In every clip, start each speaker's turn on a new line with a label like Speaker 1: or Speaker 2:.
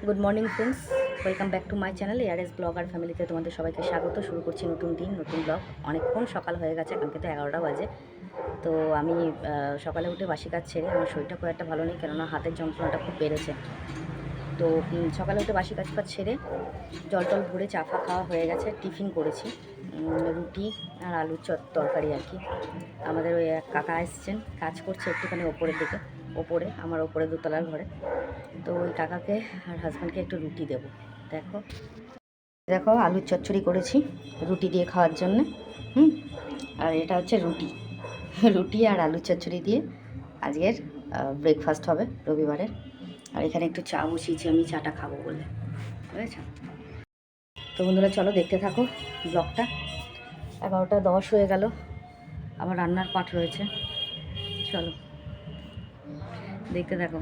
Speaker 1: Good morning friends, welcome back to my channel ARS vlog আর ফ্যামিলিতে তোমাদের সবাইকে স্বাগত। শুরু করছি নতুন দিন, নতুন ব্লগ। অনেকক্ষণ সকাল হয়ে গেছে, এখন কিন্তু 11টা বাজে। তো আমি সকালে উঠে বাসি কাজ ছেড়ে, আমার শরীরটা খুব একটা ভালো নেই, কেননা হাতের যন্ত্রণাটা খুব বেড়েছে। তো সকালে উঠে বাসি কাজ ছেড়ে জল টল ভরে চা ফা খাওয়া হয়ে গেছে। টিফিন করেছি রুটি আর আলুর তরকারি আর কি। আমাদের ওই এক কাকা এসছেন, কাজ করছে একটুখানি ওপরের দিকে, ওপরে আমার ওপরে দোতলার ঘরে। তো ওই কাকাকে আর হাজব্যান্ডকে একটু রুটি দেবো। দেখো দেখো আলুর চচ্চড়ি করেছি রুটি দিয়ে খাওয়ার জন্যে। আর এটা হচ্ছে রুটি রুটি আর আলুর চচ্চড়ি দিয়ে আজকের ব্রেকফাস্ট হবে রবিবারের। আর এখানে একটু চা বসিয়েছি, আমি চাটা খাবো বলে, বুঝেছ? তো বন্ধুরা চলো দেখতে থাকো ব্লগটা। 11টা 10 হয়ে গেল, আমার রান্নার পাঠ রয়েছে, চলো দেখতে থাকো।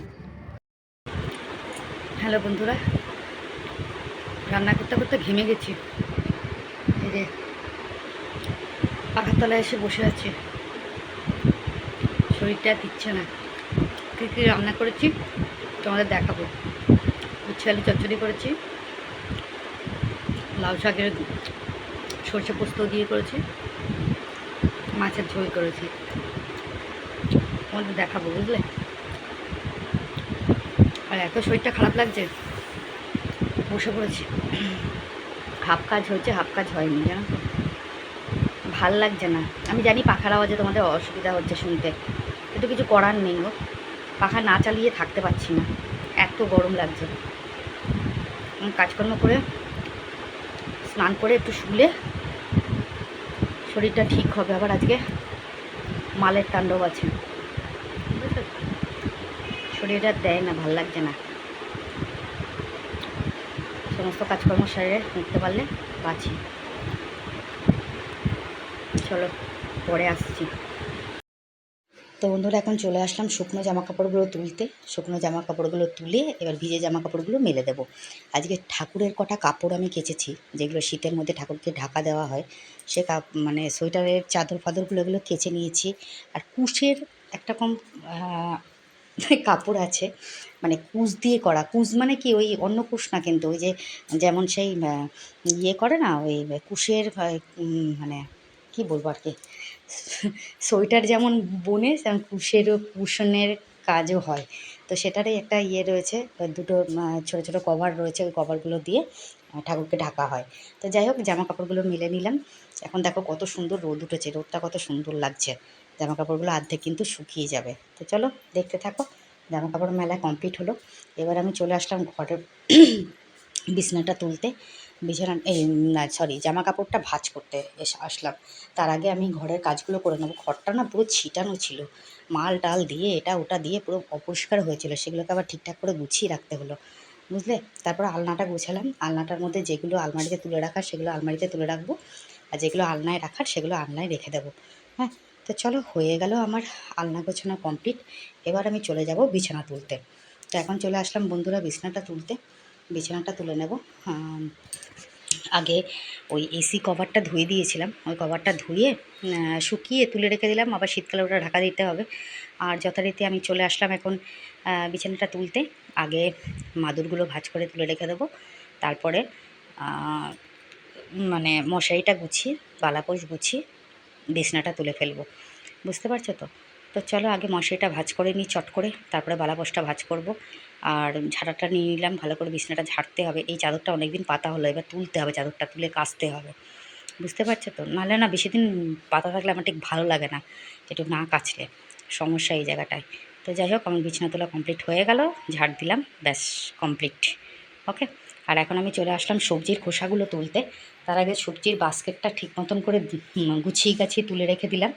Speaker 1: হ্যালো বন্ধুরা, রান্না করতে করতে ঘেমে গেছি। এই যে পাখার তলায় এসে বসে আছি, শরীরটা দিচ্ছে না। কী কী রান্না করেছি তোমাদের দেখাবো। উচ্ছে আলু চচ্চড়ি করেছি, লাউ শাকের সর্ষে পোস্ত দিয়ে করেছি, মাছের ঝোল করেছি, তোমাদের দেখাবো, বুঝলে? আর এত শরীরটা খারাপ লাগছে, বসে পড়েছি। হাফ কাজ হয়েছে, হাফ কাজ হয়নি, জানো তো। ভাল লাগছে না। আমি জানি পাখার আওয়াজে তোমাদের অসুবিধা হচ্ছে শুনতে, কিন্তু কিছু করার নেই গো। পাখা না চালিয়ে থাকতে পারছি না, এত গরম লাগছে। কাজকর্ম করে স্নান করে একটু শুলে শরীরটা ঠিক হবে। আবার আজকে মালের তাণ্ডব আছে, বুঝলো? শরীরটা দেয় না, ভাল লাগছে না। সমস্ত কাজকর্ম সেরে উঠতে পারলে বাঁচি। চলো পরে আসছি। তো বন্ধুরা এখন চলে আসলাম শুকনো জামা কাপড়গুলো তুলতে। শুকনো জামা কাপড়গুলো তুলে এবার ভিজে জামা কাপড়গুলো মেলে দেবো। আজকে ঠাকুরের কটা কাপড় আমি কেচেছি, যেগুলো শীতের মধ্যে ঠাকুরকে ঢাকা দেওয়া হয়, সে মানে সোয়েটারের চাদর ফাদরগুলো এগুলো কেচে নিয়েছি। আর কুশের একটা কম কাপড় আছে, মানে কুশ দিয়ে করা। কুশ মানে কি, ওই অন্য কুশ না, কিন্তু ওই যে যেমন সেই ইয়ে করে না, ওই কুশের মানে কি বলবো আর কি, সোয়েটার যেমন বোনে তেমন কুশনের কাজও হয়। তো সেটারই একটা ইয়ে রয়েছে, দুটো ছোটো ছোটো কভার রয়েছে, ওই কভারগুলো দিয়ে ঠাকুরকে ঢাকা হয়। তো যাই হোক, জামা কাপড়গুলো মেলে নিলাম। এখন দেখো কত সুন্দর রোদ উঠেছে, রোদটা কত সুন্দর লাগছে। জামা কাপড়গুলো অর্ধেক কিন্তু শুকিয়ে যাবে। তো চলো দেখতে থাকো। জামা কাপড় মেলা কমপ্লিট হলো। এবার আমি চলে আসলাম ঘরের বিছানাটা তুলতে। বিছানা এই না সরি, জামা কাপড়টা ভাঁজ করতে আসলাম। তার আগে আমি ঘরের কাজগুলো করে নেবো। ঘরটা না পুরো ছিটানো ছিল, মাল টাল দিয়ে এটা ওটা দিয়ে পুরো অপরিষ্কার হয়েছিল, সেগুলোকে আবার ঠিকঠাক করে গুছিয়ে রাখতে হলো, বুঝলে? তারপর আলনাটা গুছালাম। আলনাটার মধ্যে যেগুলো আলমারিতে তুলে রাখার সেগুলো আলমারিতে তুলে রাখবো, আর যেগুলো আলনায় রাখার সেগুলো আলনায় রেখে দেবো। হ্যাঁ, তো চলো হয়ে গেল আমার আলনা গোছানো কমপ্লিট। এবার আমি চলে যাব বিছানা তুলতে। তো এখন চলে আসলাম বন্ধুরা বিছানাটা তুলতে। বিছানাটা তুলে নেব। আগে ওই এসি কভারটা ধুয়ে দিয়েছিলাম, ওই কভারটা ধুয়ে শুকিয়ে তুলে রেখে দিলাম, আবার শীতকালে ওটা ঢাকা দিতে হবে। আর যথারীতি আমি চলে আসলাম এখন বিছানাটা তুলতে। আগে মাদুরগুলো ভাঁজ করে তুলে রেখে দেবো, তারপরে মানে মশারিটা গুছিয়ে বালাপোষ গুছিয়ে বিছানাটা তুলে ফেলবো, বুঝতে পারছো তো? তো চলো আগে মশারিটা ভাঁজ করে নিই চট করে, তারপরে বালাপোষটা ভাঁজ করব। আর ঝাড়াটা নিয়ে নিলাম, ভালো করে বিছানাটা ঝাড়তে হবে। এই চাদরটা অনেকদিন পাতা হলো, এবার তুলতে হবে, চাদরটা তুলে কাচতে হবে, বুঝতে পারছো তো? নাহলে না বেশি দিন পাতা থাকলে আমার ঠিক ভালো লাগে না, একটু না কাচলে সমস্যা এই জায়গাটায়। তো যাই হোক, আমার বিছানা তোলা কমপ্লিট হয়ে গেল, ঝাড় দিলাম, ব্যাস কমপ্লিট। ওকে। আর এখন আমি চলে আসলাম সবজির খোসাগুলো তুলতে। তার আগে সবজির বাস্কেটটা ঠিক মতন করে গুছিয়ে গাছিয়ে তুলে রেখে দিলাম।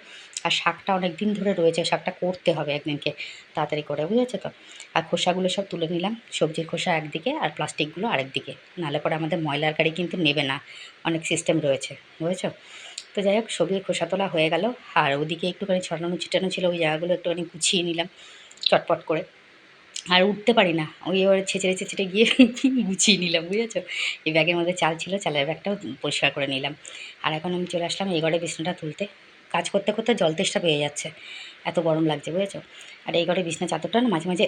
Speaker 1: আর শাকটা অনেক দিন ধরে রয়েছে, শাকটা করতে হবে একদিনকে তাড়াতাড়ি করে, বুঝেছো তো? আর খোসাগুলো সব তুলে নিলাম, সবজির খোসা একদিকে আর প্লাস্টিকগুলো আরেকদিকে, নাহলে পরে আমাদের ময়লার গাড়ি কিন্তু নেবে না, অনেক সিস্টেম রয়েছে, বুঝেছো? তো যাই হোক, সবজির খোসা তোলা হয়ে গেল। আর ওদিকে একটুখানি ছড়ানো ছিটানো ছিল, ওই জায়গাগুলো একটুখানি গুছিয়ে নিলাম চটপট করে। আর উঠতে পারি না, ওই এবারে ছেঁচড়ে ছেঁচড়ে গিয়ে গুছিয়ে নিলাম, বুঝেছো? এই ব্যাগের মধ্যে চাল ছিল, চালের ব্যাগটাও পরিষ্কার করে নিলাম। আর এখন আমি চলে আসলাম এই ঘরে বিছানাটা তুলতে। কাজ করতে করতে জল তেষ্টা পেয়ে যাচ্ছে, এত গরম লাগছে, বুঝেছো? আর এই ঘরে বিছনা চাদরটা না মাঝে মাঝে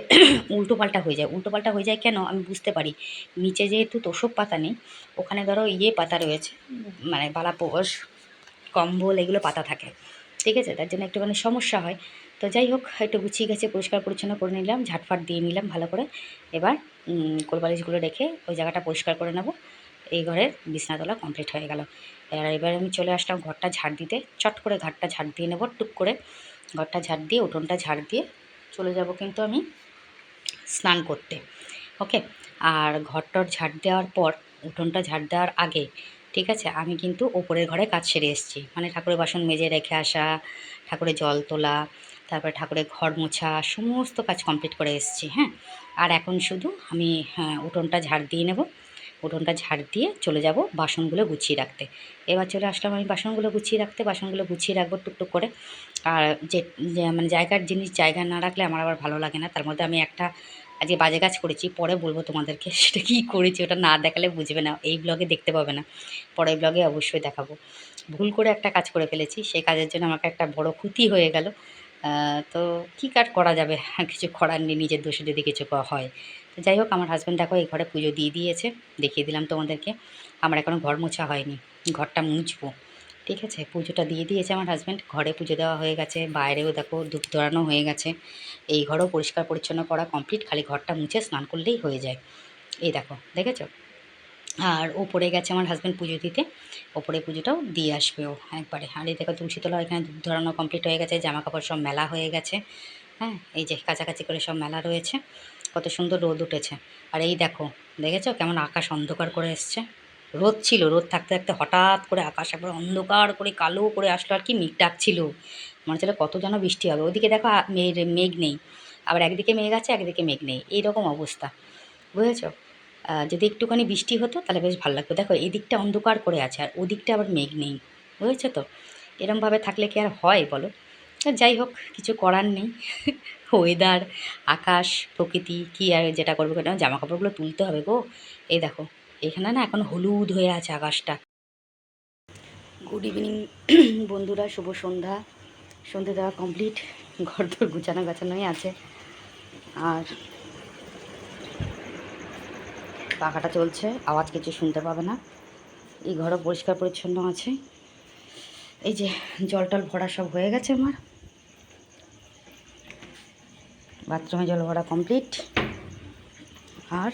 Speaker 1: উল্টো পাল্টা হয়ে যায়। উল্টো পাল্টা হয়ে যায় কেন আমি বুঝতে পারি। নিচে যেহেতু তোষক পাতা নেই, ওখানে ধরো পাতা রয়েছে, মানে বালাপোষ, কম্বল এগুলো পাতা থাকে, ঠিক আছে? তার জন্য একটুখানি সমস্যা হয়। তো যাই হোক, একটু গুছিয়ে গেছে, পরিষ্কার পরিচ্ছন্ন করে নিলাম, ঝাটফাট দিয়ে নিলাম ভালো করে। এবার কোলবালিশগুলো রেখে ওই জায়গাটা পরিষ্কার করে নেব। এই ঘরের বিছনা তোলা কমপ্লিট হয়ে গেল। এবার আমি চলে আসলাম ঘরটা ঝাড় দিতে। চট করে ঘরটা ঝাড় দিয়ে নেব, টুক করে ঘরটা ঝাড় দিয়ে, উঠোনটা ঝাড় দিয়ে চলে যাব কিন্তু আমি স্নান করতে। ওকে। আর ঘরটর ঝাড় দেওয়ার পর, উঠোনটা ঝাড় দেওয়ার আগে, ঠিক আছে, আমি কিন্তু ওপরের ঘরে কাজ সেরে এসেছি। মানে ঠাকুরের বাসন মেজে রেখে আসা, ঠাকুরের জল তোলা, তারপরে ঠাকুরের ঘর মোছা, সমস্ত কাজ কমপ্লিট করে এসেছি। হ্যাঁ। আর এখন শুধু আমি উঠোনটা ঝাড় দিয়ে নেব। উঠোনটা ঝাড় দিয়ে চলে যাব বাসনগুলো গুছিয়ে রাখতে। এবার চলে আসলাম আমি বাসনগুলো গুছিয়ে রাখতে। বাসনগুলো গুছিয়ে রাখবো টুকটুক করে। আর মানে জায়গার জিনিস জায়গায় না রাখলে আমার আবার ভালো লাগে না। তার মধ্যে আমি একটা আজকে বাজে কাজ করেছি, পরে বলবো তোমাদেরকে সেটা কী করেছি। ওটা না দেখালে বুঝবে না, এই ব্লগে দেখতে পাবে না, পরের ব্লগে অবশ্যই দেখাবো। ভুল করে একটা কাজ করে ফেলেছি, সেই কাজের জন্য আমাকে একটা বড় ক্ষতি হয়ে গেল। তো কী কাট করা যাবে, কিছু করার নেই, নিজের দোষে যদি কিছু হয়। তো যাই হোক, আমার হাজব্যান্ড দেখো এই ঘরে পুজো দিয়ে দিয়েছে, দেখিয়ে দিলাম তোমাদেরকে। আমার এখনও ঘর মোছা হয়নি, ঘরটা মুছবো। ঠিক আছে, পুজোটা দিয়ে দিয়েছে আমার হাজব্যান্ড, ঘরে পুজো দেওয়া হয়ে গেছে, বাইরেও দেখো ধূপ ধরানো হয়ে গেছে। এই ঘরও পরিষ্কার পরিচ্ছন্ন করা কমপ্লিট, খালি ঘরটা মুছে স্নান করলেই হয়ে যায়। এই দেখো, দেখেছো? আর ওপরে গেছে আমার হাজব্যান্ড পুজো দিতে, ওপরে পুজোটাও দিয়ে আসবে ও একবারে। আর এই দেখো তুলসীতলা এখানে ধূপ ধরানো কমপ্লিট হয়ে গেছে, জামা কাপড় সব মেলা হয়ে গেছে। হ্যাঁ, এই যে কাছাকাছি করে সব মেলা রয়েছে, কত সুন্দর রোদ উঠেছে। আর এই দেখো, দেখেছো কেমন আকাশ অন্ধকার করে এসছে? রোদ ছিল, রোদ থাকতে থাকতে হঠাৎ করে আকাশ একবার অন্ধকার করে কালো করে আসলো, আর কি মেঘ ডাকছিল, মনে হচ্ছিল কত যেন বৃষ্টি হবে। ওদিকে দেখো মেঘ নেই, আবার একদিকে মেঘ আছে একদিকে মেঘ নেই, এইরকম অবস্থা, বুঝেছো? যদি একটুখানি বৃষ্টি হতো তাহলে বেশ ভালো লাগতো। দেখো এই দিকটা অন্ধকার করে আছে আর ওদিকটা আবার মেঘ নেই, বুঝেছো তো? এরমভাবে থাকলে কি আর হয় বলো? যাই হোক, কিছু করার নেই। ওয়েদার, আকাশ, প্রকৃতি, কী আর যেটা করবো, কেন জামা কাপড়গুলো তুলতে হবে গো। এই দেখো, এখানে না এখন হলুদ হয়ে আছে আকাশটা। গুড ইভিনিং বন্ধুরা, শুভ সন্ধ্যা। সন্ধ্যে দেওয়া কমপ্লিট, ঘর দোর গুছানো গাছানোই আছে। আর পাখাটা চলছে, আওয়াজ কিছু শুনতে পাবে না। এই ঘরও পরিষ্কার পরিচ্ছন্ন আছে। এই যে জল টল ভরা সব হয়ে গেছে আমার, বাথরুমে জল ভরা কমপ্লিট। আর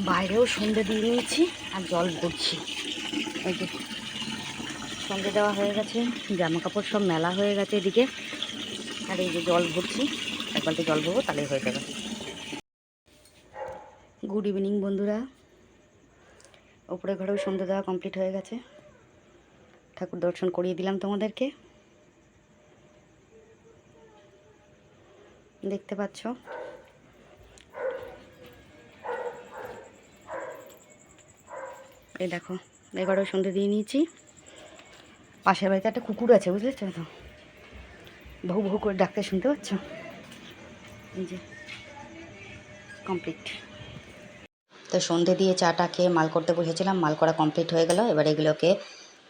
Speaker 1: বাইরেও সন্ধে দিয়ে নিয়েছি আর জল ভরছি। এই যে সন্ধে দেওয়া হয়ে গেছে, জামা কাপড় সব মেলা হয়ে গেছে এদিকে। আর এই যে জল ভরছি, এক বালতি জল ভরবো তাহলেই হয়ে যাবে। গুড ইভিনিং বন্ধুরা, ওপরে ঘরেও সন্ধে দেওয়া কমপ্লিট হয়ে গেছে, ঠাকুর দর্শন করিয়ে দিলাম তোমাদেরকে, দেখতে পাচ্ছ। এই দেখো, এবারেও সন্ধে দিয়ে নিয়েছি। পাশের বাড়িতে একটা কুকুর আছে, বুঝলে তো, বহু বহু করে ডাকতে শুনতে পাচ্ছ। এই যে কমপ্লিট। তো সন্ধে দিয়ে চাটা খেয়ে মাল করতে বসেছিলাম, মাল করা কমপ্লিট হয়ে গেল। এবার এগুলোকে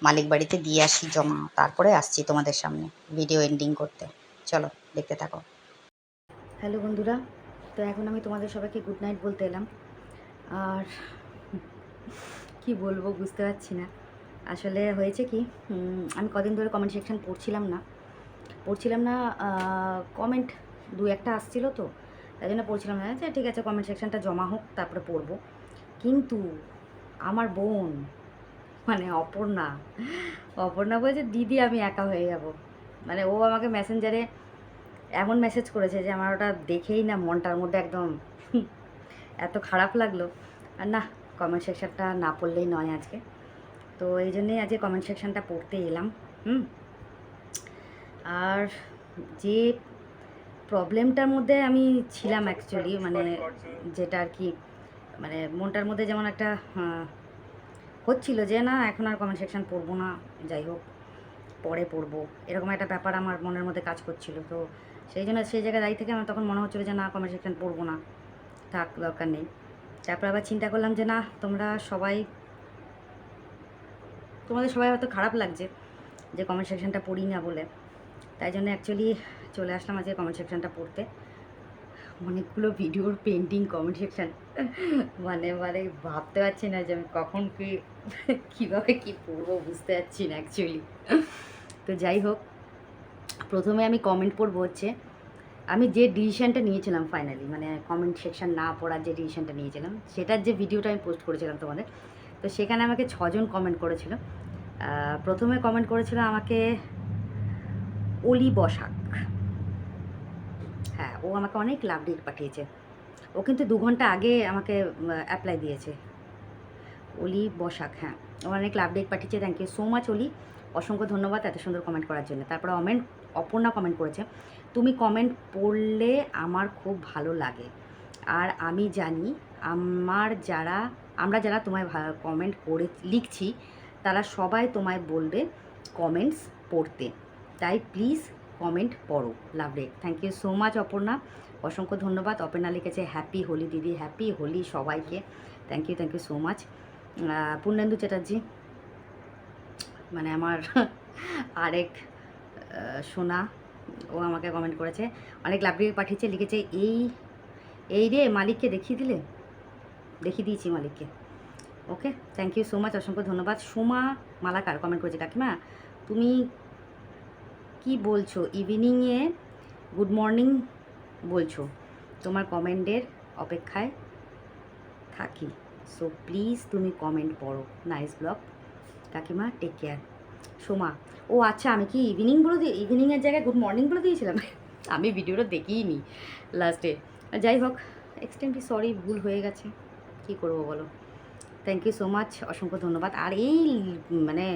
Speaker 1: মালিক বাড়িতে দিয়ে আসি জমা, তারপরে আসছি তোমাদের সামনে ভিডিও এন্ডিং করতে। চলো দেখতে থাকো। হ্যালো বন্ধুরা, তো এখন আমি তোমাদের সবাইকে গুড নাইট বলতে এলাম। আর কি বলবো বুঝতে পারছি না। আসলে হয়েছে কি, আমি কদিন ধরে কমেন্ট সেকশন পড়ছিলাম না, কমেন্ট দু একটা আসছিল, তো তাই জন্য পড়ছিলাম না। যে ঠিক আছে, কমেন্ট সেকশনটা জমা হোক তারপরে পড়বো। কিন্তু আমার বোন, মানে অপর্ণা বলছে দিদি আমি একা হয়ে যাব। মানে ও আমাকে মেসেঞ্জারে এমন মেসেজ করেছে যে আমার ওটা দেখেই না মনটার মধ্যে একদম এত খারাপ লাগলো। আর না, কমেন্ট সেকশনটা না পড়লেই নয় আজকে, তো এই জন্যেই আজকে কমেন্ট সেকশনটা পড়তে এলাম। আর যে প্রবলেমটার মধ্যে আমি ছিলাম অ্যাকচুয়ালি, মানে যেটা আর কি, মানে মনটার মধ্যে যেমন একটা হচ্ছিল যে না এখন আর কমেন্ট সেকশন পড়বো না, যাই হোক পরে পড়বো, এরকম একটা ব্যাপার আমার মনের মধ্যে কাজ করছিল। তো সেই জন্য সেই জায়গায় দাঁড়িয়ে থেকে আমার তখন মনে হচ্ছিলো যে না কমেন্ট সেকশন পড়বো না, থাক দরকার নেই। তারপর আবার চিন্তা করলাম যে না, তোমাদের সবাই হয়তো খারাপ লাগছে যে কমেন্ট সেকশনটা পড়ি না বলে, তাই জন্য অ্যাকচুয়ালি চলে আসলাম আজকে কমেন্ট সেকশানটা পড়তে। অনেকগুলো ভিডিওর পেন্ডিং কমেন্ট সেকশান, মানে ভাবতে পারছি না যে আমি কখন কীভাবে কী পড়বো, বুঝতে পারছি না অ্যাকচুয়ালি। তো যাই হোক, প্রথমে আমি কমেন্ট পড়বো হচ্ছে আমি যে ডিসিশানটা নিয়েছিলাম ফাইনালি, মানে কমেন্ট সেকশান না পড়ার যে ডিসিশানটা নিয়েছিলাম, সেটার যে ভিডিওটা আমি পোস্ট করেছিলাম তোমাদের, তো সেখানে আমাকে 6 জন কমেন্ট করেছিল। প্রথমে কমেন্ট করেছিল আমাকে অলি বসাক। হ্যাঁ, ও আমাকে অনেক লাভ ডিল পাঠিয়েছে। ও কিন্তু 2 ঘন্টা আগে আমাকে অ্যাপ্লাই দিয়েছে। অলি বসাক, হ্যাঁ, ও অনেক লাভ ডেক পাঠিয়েছে। থ্যাংক ইউ সো মাচ অলি, অসংখ্য ধন্যবাদ এত সুন্দর কমেন্ট করার জন্য। তারপরে অপর্ণা কমেন্ট করেছে, তুমি কমেন্ট পড়লে আমার খুব ভালো লাগে, আর আমি জানি আমরা যারা তোমায় কমেন্ট করে লিখছি তারা সবাই তোমায় বলবে কমেন্টস পড়তে, তাই প্লিজ কমেন্ট পড়ো, লাভ ডেক। Thank you so much Aparna, অসংখ্য ধন্যবাদ। অপর্ণা লিখেছে হ্যাপি হোলি দিদি, হ্যাপি হোলি সবাইকে। Thank you so much. Purnendu Chatterjee, মানে আমার আরেক সোনা, ও আমাকে কমেন্ট করেছে, অনেক লাভ দিয়ে পাঠিয়েছে, লিখেছে এই রে মালিককে দেখিয়ে দিয়েছি মালিককে। ওকে, থ্যাংক ইউ সো মাচ, অসংখ্য ধন্যবাদ। সোমা মালাকার কমেন্ট করেছে, কাকিমা তুমি কি বলছো, ইভিনিংয়ে গুড মর্নিং বলছো, তোমার কমেন্টের অপেক্ষায় থাকি, সো প্লিজ তুমি কমেন্ট পড়ো, নাইস ব্লগ কাকিমা, টেক কেয়ার। সোমা, ও আচ্ছা, আমি কি ইভিনিংয়ের জায়গায় গুড মর্নিং বলে দিয়েছিলাম? আমি ভিডিওটা দেখিই নি লাস্টে। যাই হোক, এক্সট্রিমলি সরি, ভুল হয়ে গেছে, কি করবো বলো। থ্যাংক ইউ সো মাচ, অসংখ্য ধন্যবাদ। আর এই মানে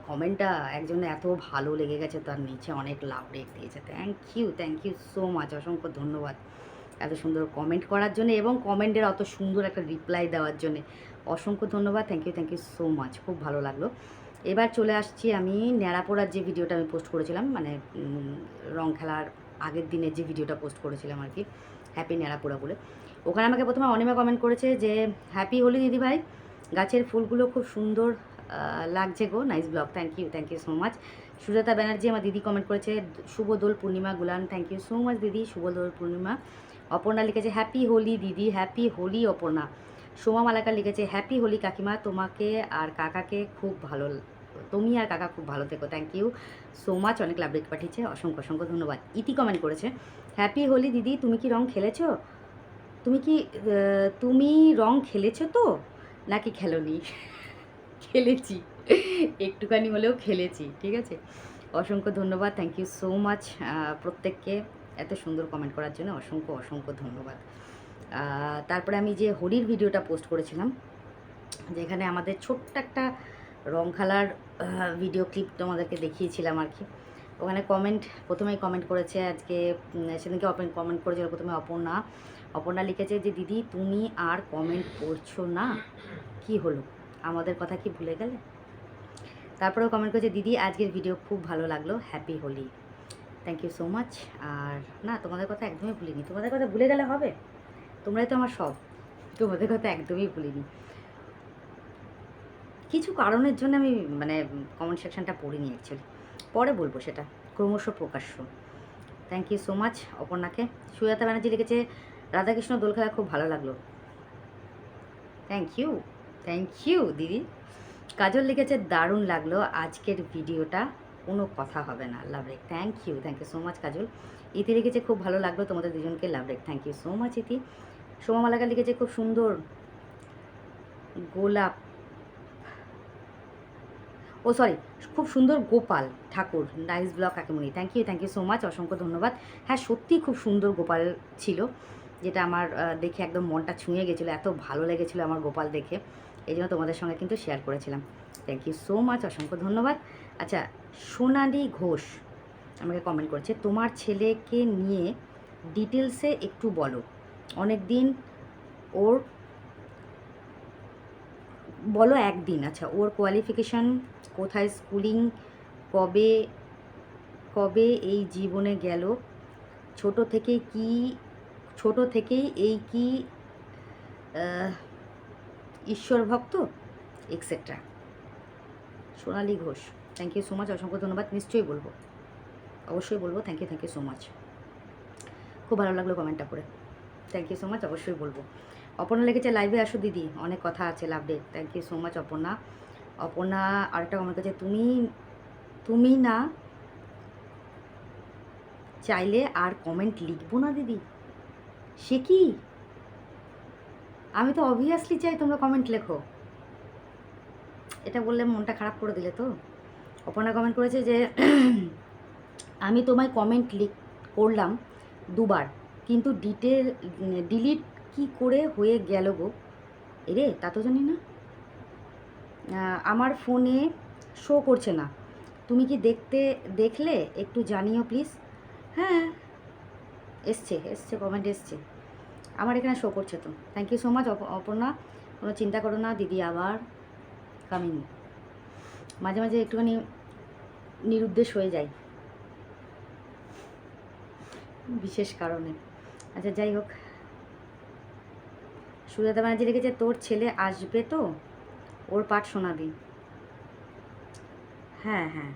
Speaker 1: কমেন্টটা একজনের এত ভালো লেগে গেছে, তার নিচে অনেক লাভ রেট দিয়েছে। থ্যাংক ইউ সো মাচ, অসংখ্য ধন্যবাদ এত সুন্দর কমেন্ট করার জন্য এবং কমেন্টের অত সুন্দর একটা রিপ্লাই দেওয়ার জন্যে, অসংখ্য ধন্যবাদ। থ্যাংক ইউ সো মাচ, খুব ভালো লাগলো। এবার চলে আসছি আমি ন্যাড়াপোড়ার যে ভিডিওটা আমি পোস্ট করেছিলাম, মানে রং খেলার আগের দিনের যে ভিডিওটা পোস্ট করেছিলাম আর কি, হ্যাপি ন্যাড়াপোড়া বলে। ওখানে আমাকে প্রথমে অনিমা কমেন্ট করেছে যে হ্যাপি হোলি দিদিভাই, গাছের ফুলগুলো খুব সুন্দর লাগছে গো, nice vlog. Thank you so much. Sujata Banerjee আমার দিদি কমেন্ট করেছে, শুভ দোল পূর্ণিমা গুলান। থ্যাংক ইউ সো মাচ দিদি, শুভ দোল পূর্ণিমা। অপর্ণা লিখেছে হ্যাপি হোলি দিদি, হ্যাপি হোলি অপর্ণা। সোমা মালাকার লিখেছে হ্যাপি হোলি কাকিমা, তুমি আর কাকা খুব ভালো থেকো। থ্যাংক ইউ সো মাচ, অনেক লাভ রেট পাঠিয়েছে, অসংখ্য ধন্যবাদ। ইতি কমেন্ট করেছে হ্যাপি হোলি দিদি, তুমি কি রং খেলেছো? তুমি রং খেলেছো তো নাকি খেলোনি? খেলেছি, একটুখানি হলেও খেলেছি, ঠিক আছে। অসংখ্য ধন্যবাদ, থ্যাংক ইউ সো মাচ প্রত্যেককে এত সুন্দর কমেন্ট করার জন্য, অসংখ্য ধন্যবাদ। তারপরে আমি যে হোলির ভিডিওটা পোস্ট করেছিলাম, যেখানে আমাদের ছোট্ট একটা রং খেলার ভিডিও ক্লিপ তোমাদেরকে দেখিয়েছিলাম আর কি, ওখানে প্রথমেই কমেন্ট করেছে আজকে, সেদিনকে কমেন্ট করেছিল প্রথমে অপর্ণা লিখেছে যে দিদি তুমি আর কমেন্ট করছো না, কি হলো, আমাদের কথা কি ভুলে গেলে? তারপরেও কমেন্ট করেছে দিদি আজকের ভিডিও খুব ভালো লাগলো, happy Holi. Thank you so much. আর না, তোমাদের কথা একদমই ভুলিনি, তোমাদের কথা ভুলে গেলে হবে? তোমরাই তো আমার সব, তোমাদের কথা একদমই ভুলিনি। কিছু কারণের জন্য আমি মানে কমেন্ট সেকশনটা পড়িনি অ্যাকচুয়ালি, পরে বলবো, সেটা ক্রমশ প্রকাশ্য। থ্যাংক ইউ সো মাচ অপর্ণাকে। সুজাতা ব্যানার্জি লিখেছে রাধাকৃষ্ণ দোল খেলা খুব ভালো লাগলো। থ্যাংক ইউ দিদি। কাজল লিখেছে দারুণ লাগলো আজকের ভিডিওটা, কোনো কথা হবে না, love react. Thank you so much Kajal. Iti লিখেছে খুব ভালো লাগলো তোমাদের দুজনকে, love react. Thank you so much Iti. Soma Malaka লিখেছে খুব সুন্দর খুব সুন্দর গোপাল ঠাকুর, নাইস ব্লগ কাকিমণি। থ্যাংক ইউ সো মাচ, অসংখ্য ধন্যবাদ। হ্যাঁ, সত্যিই খুব সুন্দর গোপাল ছিল, যেটা আমার দেখে একদম মনটা ছুঁয়ে গেছিলো, এত ভালো লেগেছিলো আমার গোপাল দেখে, এই জন্য তোমাদের সঙ্গে কিন্তু শেয়ার করেছিলাম। থ্যাংক ইউ সো মাচ, অসংখ্য ধন্যবাদ। আচ্ছা, সোনালি ঘোষ আমাকে কমেন্ট করছে তোমার ছেলেকে নিয়ে ডিটেলসে একটু বলো, অনেক দিন ওর বলো একদিন। আচ্ছা, ওর কোয়ালিফিকেশান কোথায়, স্কুলিং কবে এই জীবনে গেল, ছোট থেকেই এই কি ঈশ্বর ভক্ত etcetera. Sonali Ghosh, thank you so much, অসংখ্য ধন্যবাদ। নিশ্চয়ই বলবো, অবশ্যই বলবো। Thank you so much. খুব ভালো লাগলো কমেন্টটা করে। থ্যাংক ইউ সো মাচ, অবশ্যই বলবো। অপর্ণা লিখেছে লাইভে আসো দিদি, অনেক কথা আছে, love day. Thank you so much Aparna. Aparna আরেকটা কমেন্ট করছে, তুমি না চাইলে আর কমেন্ট লিখবো না দিদি। সে কি? আমি তো অবভিয়াসলি চাই তোমরা কমেন্ট লেখো। এটা বললে মনটা খারাপ করে দিলে তো। অপর্ণা কমেন্ট করেছে যে আমি তোমায় কমেন্ট করলাম দুবার, কিন্তু ডিলিট কি করে হয়ে গেল গো? এরে তা তো জানি না। আমার ফোনে শো করছে না, তুমি কি দেখলে একটু জানিও প্লিজ। হ্যাঁ, এসছে কমেন্ট এসছে, আমার এখানে শো করছে তো। Thank you so much Aparna, কোনো চিন্তা করো না দিদি, আবার কামিং। মাঝে মাঝে একটুখানি নিরুদ্দেশ হয়ে যায় বিশেষ কারণে। আচ্ছা যাই হোক, সুজাতা ব্যানার্জি লিখেছে তোর ছেলে আসবে তো, ওর পাঠ শোনাবি। হ্যাঁ হ্যাঁ,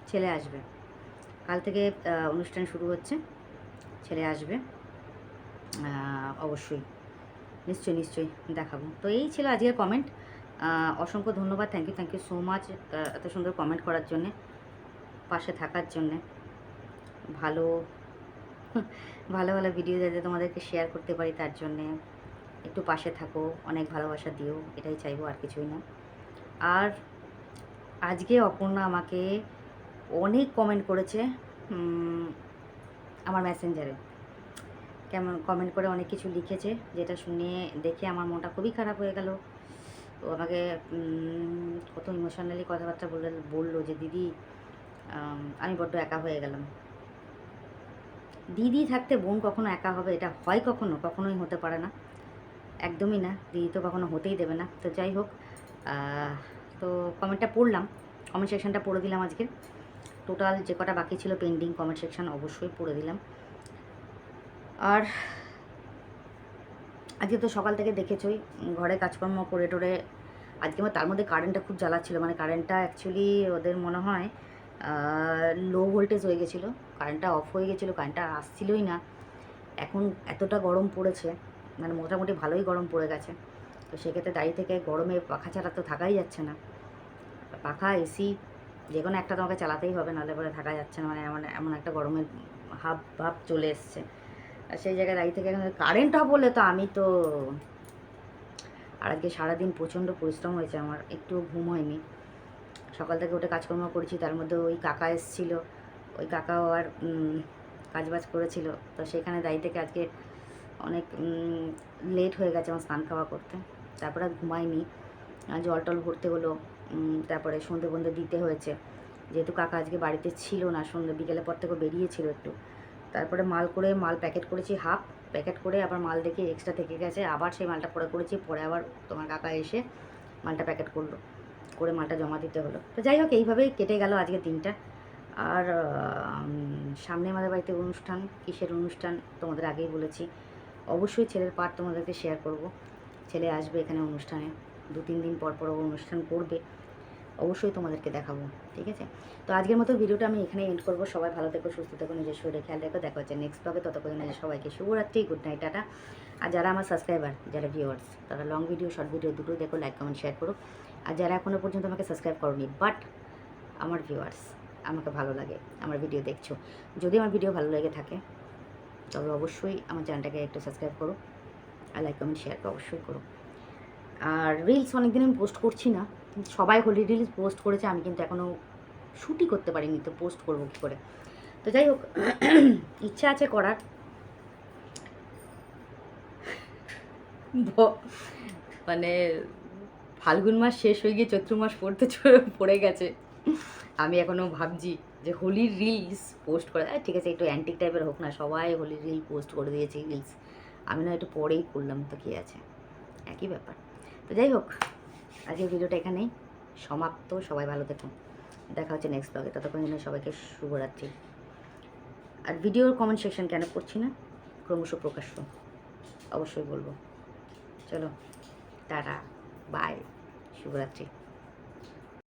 Speaker 1: ছেলে আসবে, কাল থেকে অনুষ্ঠান শুরু হচ্ছে, ছেলে আসবে অবশ্যই, নিশ্চয়ই দেখাবো। তো এই ছিল আজকের কমেন্ট। অসংখ্য ধন্যবাদ, থ্যাংক ইউ সো মাচ এত সুন্দর কমেন্ট করার জন্যে, পাশে থাকার জন্যে, ভালো ভালো ভালো ভিডিও যাতে তোমাদেরকে শেয়ার করতে পারি তার জন্যে একটু পাশে থাকো, অনেক ভালোবাসা দিও, এটাই চাইবো, আর কিছুই না। আর আজকে অপর্ণা আমাকে অনেক কমেন্ট করেছে আমার মেসেঞ্জারে, কেমন কমেন্ট করে অনেক কিছু লিখেছে, যেটা শুনে দেখে আমার মনটা খুবই খারাপ হয়ে গেল। তো আমাকে কত ইমোশনালি কথাবার্তা বললো যে দিদি আমি বড্ড একা হয়ে গেলাম। দিদি থাকতে বোন কখনো একা হবে, এটা হয় কখনোই হতে পারে না, একদমই না, দিদি তো কখনো হতেই দেবে না। তো যাই হোক, তো কমেন্টটা পড়লাম, কমেন্ট সেকশানটা পড়ে দিলাম আজকে, টোটাল যে কটা বাকি ছিল পেন্ডিং কমেন্ট সেকশান অবশ্যই পড়ে দিলাম। আর আজকে তো সকাল থেকে দেখেছই ঘরে কাজকর্ম করে টোরে, আজকে আমার তার মধ্যে কারেন্টটা খুব জ্বালাচ্ছিল, মানে কারেন্টটা অ্যাকচুয়ালি ওদের মনে হয় লো ভোল্টেজ হয়ে গেছিলো, কারেন্টটা অফ হয়ে গেছিলো, কারেন্টটা আসছিলই না। এখন এতটা গরম পড়েছে, মানে মোটামুটি ভালোই গরম পড়ে গেছে। তো সেক্ষেত্রে দাঁড়িয়ে থেকে গরমে পাখা ছাড়া তো থাকাই যাচ্ছে না, পাখা এসি যে কোনো একটা তোমাকে চালাতেই হবে, নাহলে পরে থাকা যাচ্ছে না, মানে এমন একটা গরমের ভাব চলে এসছে। আর সেই জায়গায় দাঁড়িয়ে থেকে কারেন্ট অফ হলে তো আমি তো, আর আজকে সারাদিন প্রচণ্ড পরিশ্রম হয়েছে আমার, একটু ঘুম হয়নি, সকাল থেকে উঠে কাজকর্ম করেছি, তার মধ্যে ওই কাকা এসেছিল, ওই কাকাও আর কাজবাজ করেছিল, তো সেখানে দাঁড়িয়ে থেকে আজকে অনেক লেট হয়ে গেছে আমার স্নান খাওয়া করতে। তারপরে আর ঘুমাইনি, জল টল ভরতে হলো, তারপরে সন্ধে বন্ধে দিতে হয়েছে, যেহেতু কাকা আজকে বাড়িতে ছিল না, সন্ধ্যে বিকেলের পর থেকে বেরিয়েছিল একটু। তারপরে মাল প্যাকেট করেছি, হাফ প্যাকেট করে আবার মাল দেখে এক্সট্রা থেকে গেছে, আবার সেই মালটা করেছি, পরে আবার তোমার কাকা এসে মালটা প্যাকেট করে মালটা জমা দিতে হলো। তো যাই হোক, এইভাবেই কেটে গেল আজকের দিনটা। আর সামনে আমাদের বাড়িতে অনুষ্ঠান, কিসের অনুষ্ঠান তোমাদের আগেই বলেছি, অবশ্যই ছেলের পার্ট তোমাদেরকে শেয়ার করব। ছেলে আসবে এখানে অনুষ্ঠানে, 2-3 দিন পর ও অনুষ্ঠান করবে, অবশ্যই তোমাদেরকে দেখাবো, ঠিক আছে? তো আজকের মতো ভিডিওটা আমি এখানে এন্ড করবো। সবাই ভালো থেকো, সুস্থ থেকো, নিজের শরীরে খেয়াল রেখো, দেখা হচ্ছে নেক্সট ব্লগে। ততক্ষণ সবাইকে শুভরাত্রি, গুড নাইট, টাটা। আর যারা আমার সাবস্ক্রাইবার, যারা ভিউয়ার্স, তারা লং ভিডিও শর্ট ভিডিও দুটোই দেখো, লাইক কমেন্ট শেয়ার করো। আর যারা এখনও পর্যন্ত আমাকে সাবস্ক্রাইব করোনি, বাট আমার ভিউয়ার্স, আমাকে ভালো লাগে, আমার ভিডিও দেখছো, যদি আমার ভিডিও ভালো লেগে থাকে তবে অবশ্যই আমার চ্যানেলটাকে একটু সাবস্ক্রাইব করো, আর লাইক কমেন্ট শেয়ার অবশ্যই করো। আর রিলস অনেকদিন আমি পোস্ট করছি না, সবাই হোলি রিলস পোস্ট করেছে, আমি কিন্তু এখনও শ্যুটই করতে পারিনি, তো পোস্ট করবো কী করে? তো যাই হোক, ইচ্ছা আছে করার, মানে ফাল্গুন মাস শেষ হয়ে গিয়ে চৈত্র মাস পড়ে গেছে, আমি এখনও ভাবছি যে হোলির রিলস পোস্ট করে, ঠিক আছে একটু অ্যান্টিক টাইপের হোক না, সবাই হোলির রিল পোস্ট করে দিয়েছে রিলস, আমি না একটু পরেই করলাম, তো কী আছে, একই ব্যাপার। তো যাই হোক, আজকের ভিডিওটা এখানেই সমাপ্ত। সবাই ভালো থেকো, দেখা হচ্ছে নেক্সট ব্লগে, ততক্ষণ জন্য সবাইকে শুভরাত্রি। আর ভিডিওর কমেন্ট সেকশন কেন করছি না, ক্রমশ প্রকাশ্য, অবশ্যই বলবো। চলো টাটা, বাই, শুভরাত্রি।